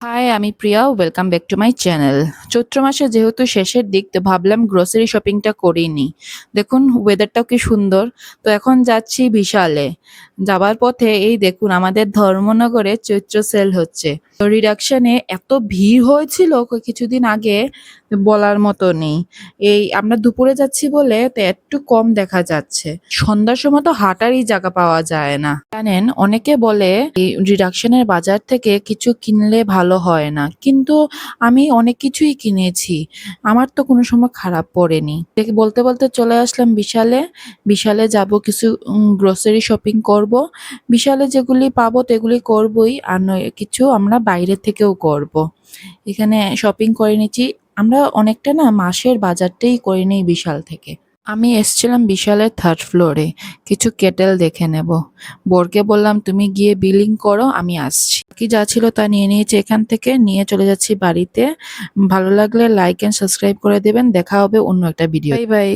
High, আমি Priya. Welcome back to my channel. চৈত্র মাসে যেহেতু শেষের দিক, তো ভাবলাম গ্রোসারি শপিংটা করেই নিই। দেখুন ওয়েদারটাও কি সুন্দর। তো এখন যাচ্ছি বিশালে। যাবার পথে এই দেখুন আমাদের ধর্মনগরে চৈত্র সেল হচ্ছে। তো রিডাকশনে এত ভিড় হয়েছিল কিছুদিন আগে, বলার মতো নেই। এই আমরা দুপুরে যাচ্ছি বলে তো একটু কম দেখা যাচ্ছে। সন্ধ্যার সময় তো হাঁটারই জায়গা পাওয়া যায় না। জানেন, অনেকে বলে এই রিডাকশনের বাজার থেকে কিছু কিনলে ভালো হয় না, কিন্তু আমি অনেক কিছুই কিনেছি। আমার তো কোনো সময় খারাপ পড়েনি। বলতে বলতে চলে আসলাম বিশালে। বিশালে যাব, কিছু গ্রোসারি শপিং করব। বিশালে যেগুলি পাবো তেগুলি করবই, আর নয় কিছু আমরা বাইরে থেকেও করব। এখানে শপিং করে নিচ্ছি। আমরা অনেকটা না মাসের বাজারটাই করে নিই বিশাল থেকে। আমি এসছিলাম বিশালের থার্ড ফ্লোরে, কিছু কেটেল দেখে নেব। বরকে বললাম তুমি গিয়ে বিলিং করো, আমি আসছি। কি যা ছিল তা নিয়ে নিয়েছি, এখান থেকে নিয়ে চলে যাচ্ছি বাড়িতে। ভালো লাগলে লাইক এন্ড সাবস্ক্রাইব করে দেবেন। দেখা হবে অন্য একটা ভিডিও। Bye bye.